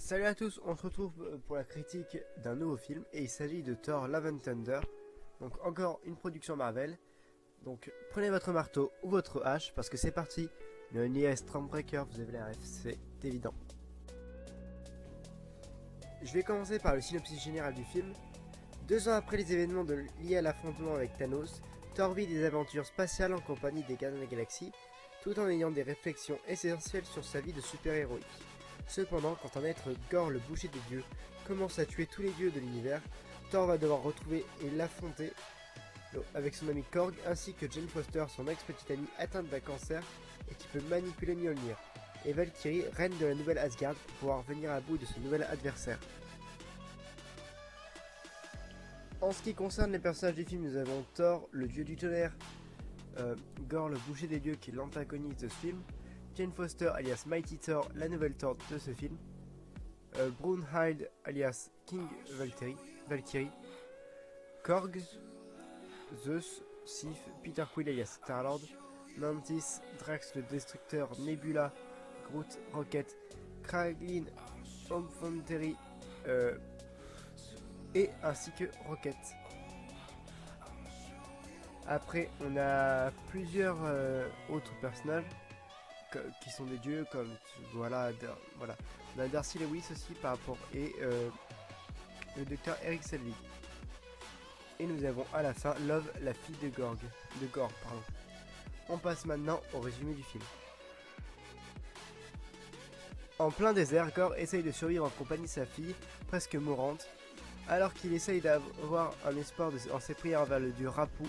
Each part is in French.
Salut à tous, on se retrouve pour la critique d'un nouveau film et il s'agit de Thor Love and Thunder. Donc encore une production Marvel. Donc prenez votre marteau ou votre hache parce que c'est parti. Le Nia Stormbreaker, vous avez la ref, c'est évident. Je vais commencer par le synopsis général du film. 2 ans après les événements liés à l'affrontement avec Thanos, Thor vit des aventures spatiales en compagnie des Gardiens de la Galaxie, tout en ayant des réflexions essentielles sur sa vie de super-héroïque. Cependant, quand un être, Gorr le boucher des dieux, commence à tuer tous les dieux de l'univers, Thor va devoir retrouver et l'affronter avec son ami Korg ainsi que Jane Foster, son ex-petite amie atteinte d'un cancer et qui peut manipuler Mjolnir, et Valkyrie, reine de la nouvelle Asgard, pour pouvoir venir à bout de ce nouvel adversaire. En ce qui concerne les personnages du film, nous avons Thor, le dieu du tonnerre, Gorr le boucher des dieux qui est l'antagoniste de ce film, Jane Foster alias Mighty Thor, la nouvelle Thor de ce film, Brunhild alias King Valkyrie, Korg, Zeus, Sif, Peter Quill alias Star-Lord, Mantis, Drax le Destructeur, Nebula, Groot, Rocket, Kraglin, Infantry et ainsi que Rocket. Après on a plusieurs autres personnages qui sont des dieux comme voilà. On a Darcy Lewis aussi par rapport et le docteur Eric Selvig. Et nous avons à la fin Love, la fille de Gorr. On passe maintenant au résumé du film. En plein désert, Gorr essaye de survivre en compagnie de sa fille, presque mourante. Alors qu'il essaye d'avoir un espoir en ses prières vers le dieu Rapu,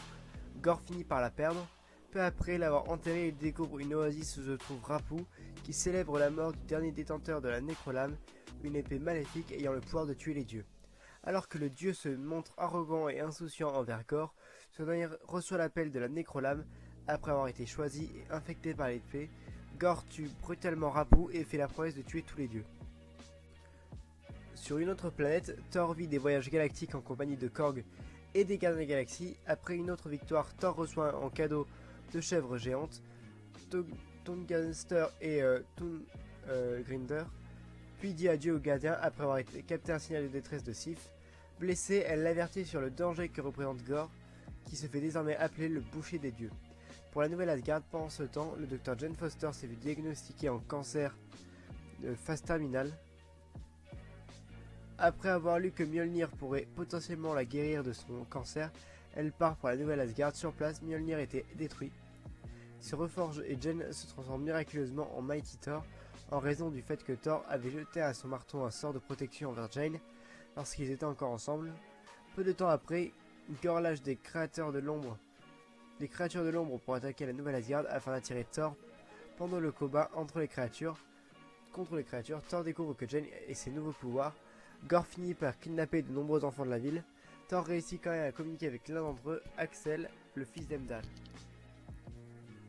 Gorr finit par la perdre. Peu après l'avoir enterré, il découvre une oasis où se trouve Rapu, qui célèbre la mort du dernier détenteur de la Nécrolame, une épée maléfique ayant le pouvoir de tuer les dieux. Alors que le dieu se montre arrogant et insouciant envers Gorr, ce dernier reçoit l'appel de la Nécrolame. Après avoir été choisi et infecté par l'épée, Gorr tue brutalement Rapu et fait la promesse de tuer tous les dieux. Sur une autre planète, Thor vit des voyages galactiques en compagnie de Korg et des Gardiens de la Galaxie. Après une autre victoire, Thor reçoit en cadeau 2 chèvres géantes, Tunganster et Grinder, puis dit adieu aux gardiens après avoir capté un signal de détresse de Sif. Blessée, elle l'avertit sur le danger que représente Gorr, qui se fait désormais appeler le boucher des dieux. Pour la nouvelle Asgard, pendant ce temps, le docteur Jane Foster s'est vu diagnostiqué en cancer de phase terminale. Après avoir lu que Mjolnir pourrait potentiellement la guérir de son cancer, elle part pour la nouvelle Asgard. Sur place, Mjolnir était détruit. Il se reforge et Jane se transforme miraculeusement en Mighty Thor en raison du fait que Thor avait jeté à son marteau un sort de protection envers Jane lorsqu'ils étaient encore ensemble. Peu de temps après, Gorr lâche des créatures de l'ombre pour attaquer la nouvelle Asgard afin d'attirer Thor. Pendant le combat contre les créatures, Thor découvre que Jane et ses nouveaux pouvoirs. Gorr finit par kidnapper de nombreux enfants de la ville. Thor réussit quand même à communiquer avec l'un d'entre eux, Axel, le fils d'Heimdall.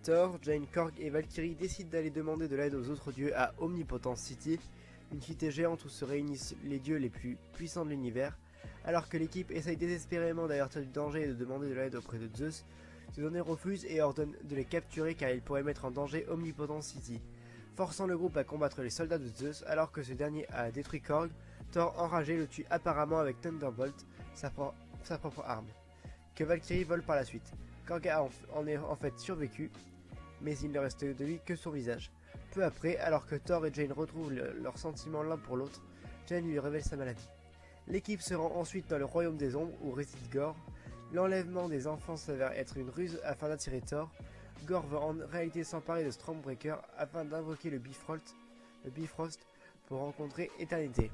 Thor, Jane, Korg et Valkyrie décident d'aller demander de l'aide aux autres dieux à Omnipotence City, une cité géante où se réunissent les dieux les plus puissants de l'univers. Alors que l'équipe essaye désespérément d'avertir du danger et de demander de l'aide auprès de Zeus, ce dernier refuse et ordonne de les capturer car il pourrait mettre en danger Omnipotence City, forçant le groupe à combattre les soldats de Zeus. Alors que ce dernier a détruit Korg, Thor enragé le tue apparemment avec Thunderbolt, sa propre arme, que Valkyrie vole par la suite. Korg a en fait survécu, mais il ne reste de lui que son visage. Peu après, alors que Thor et Jane retrouvent leurs sentiments l'un pour l'autre, Jane lui révèle sa maladie. L'équipe se rend ensuite dans le royaume des ombres où réside Gorr. L'enlèvement des enfants s'avère être une ruse afin d'attirer Thor. Gorr va en réalité s'emparer de Stormbreaker afin d'invoquer le Bifrost pour rencontrer Éternité.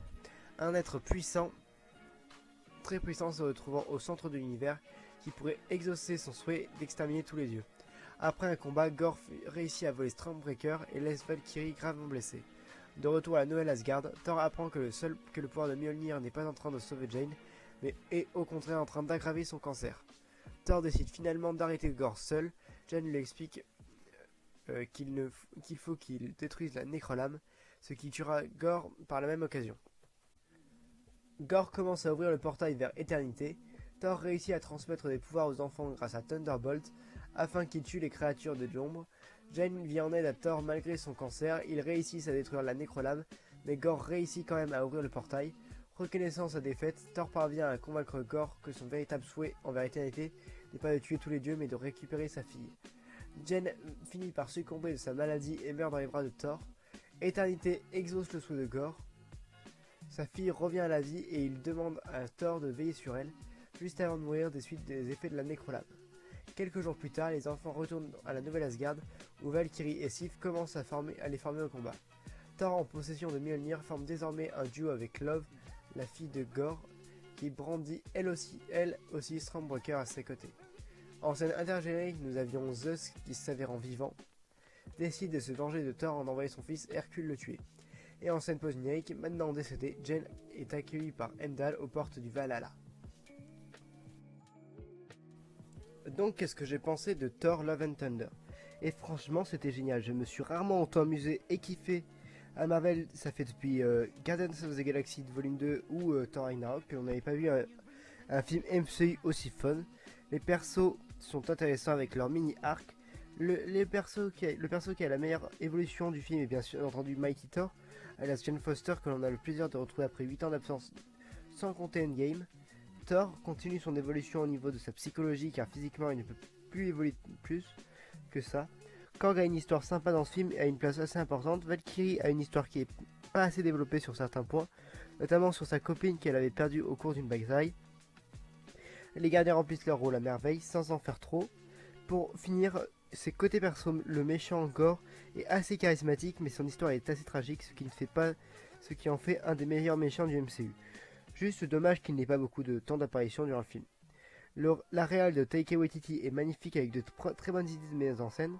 Un être puissant, très puissant, se retrouvant au centre de l'univers qui pourrait exaucer son souhait d'exterminer tous les dieux. Après un combat, Gorr réussit à voler Stormbreaker et laisse Valkyrie gravement blessée. De retour à la nouvelle Asgard, Thor apprend que le pouvoir de Mjolnir n'est pas en train de sauver Jane, mais est au contraire en train d'aggraver son cancer. Thor décide finalement d'arrêter Gorr seul. Jane lui explique qu'il faut qu'il détruise la Nécrolame, ce qui tuera Gorr par la même occasion. Gorr commence à ouvrir le portail vers Éternité. Thor réussit à transmettre des pouvoirs aux enfants grâce à Thunderbolt afin qu'ils tuent les créatures de l'ombre. Jane vient en aide à Thor malgré son cancer. Ils réussissent à détruire la Nécrolame, mais Gore réussit quand même à ouvrir le portail. Reconnaissant sa défaite, Thor parvient à convaincre Gore que son véritable souhait en vérité n'est pas de tuer tous les dieux mais de récupérer sa fille. Jane finit par succomber de sa maladie et meurt dans les bras de Thor. Éternité exauce le souhait de Gore. Sa fille revient à la vie et il demande à Thor de veiller sur elle, juste avant de mourir des suites des effets de la nécrolame. Quelques jours plus tard, les enfants retournent à la nouvelle Asgard, où Valkyrie et Sif commencent à les former au combat. Thor, en possession de Mjolnir, forme désormais un duo avec Love, la fille de Gore, qui brandit elle aussi Stormbreaker à ses côtés. En scène intergénérique, nous avions Zeus qui s'avérant vivant, décide de se venger de Thor en envoyant son fils Hercule le tuer. Et en scène post-générique, maintenant décédée, Jane est accueillie par Heimdall aux portes du Valhalla. Donc, qu'est-ce que j'ai pensé de Thor Love and Thunder? Et franchement, c'était génial. Je me suis rarement autant amusé et kiffé à Marvel. Ça fait depuis Guardians of the Galaxy Volume 2 ou Thor Ragnarok que l'on n'avait pas vu un film MCU aussi fun. Les persos sont intéressants avec leur mini-arc. Le perso qui a la meilleure évolution du film est bien sûr entendu Mighty Thor, alias Jane Foster, que l'on a le plaisir de retrouver après 8 ans d'absence, sans compter Endgame. Thor continue son évolution au niveau de sa psychologie, car physiquement il ne peut plus évoluer plus que ça. Korg a une histoire sympa dans ce film et a une place assez importante. Valkyrie a une histoire qui est pas assez développée sur certains points, notamment sur sa copine qu'elle avait perdue au cours d'une bataille. Les gardiens remplissent leur rôle à merveille, sans en faire trop. Pour finir, ses côtés perso, le méchant Gore est assez charismatique, mais son histoire est assez tragique, ce qui en fait un des meilleurs méchants du MCU. Juste dommage qu'il n'ait pas beaucoup de temps d'apparition durant le film. La réal de Taika Waititi est magnifique avec de très bonnes idées de mise en scène,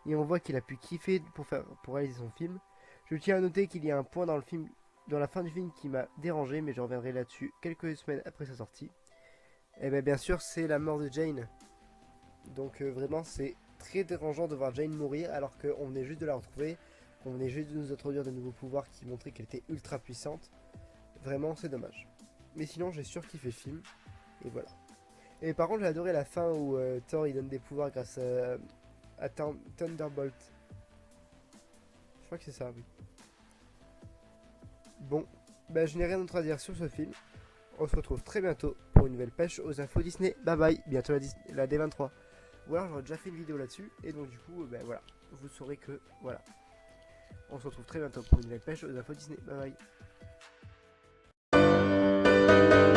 et on voit qu'il a pu kiffer pour réaliser son film. Je tiens à noter qu'il y a un point dans la fin du film qui m'a dérangé, mais je reviendrai là-dessus quelques semaines après sa sortie. Et bien sûr, c'est la mort de Jane. Donc vraiment, c'est très dérangeant de voir Jane mourir alors qu'on venait juste de la retrouver, qu'on venait juste de nous introduire de nouveaux pouvoirs qui montraient qu'elle était ultra puissante. Vraiment, c'est dommage. Mais sinon, j'ai surkiffé le film. Et voilà. Et par contre, j'ai adoré la fin où Thor il donne des pouvoirs grâce à Thunderbolt. Je crois que c'est ça, oui. Bon, je n'ai rien d'autre à dire sur ce film. On se retrouve très bientôt pour une nouvelle pêche aux infos Disney. Bye bye, bientôt la D23. Ou alors j'aurais déjà fait une vidéo là-dessus. Et donc du coup, voilà, vous saurez que, voilà. On se retrouve très bientôt pour une nouvelle pêche aux infos Disney. Bye bye.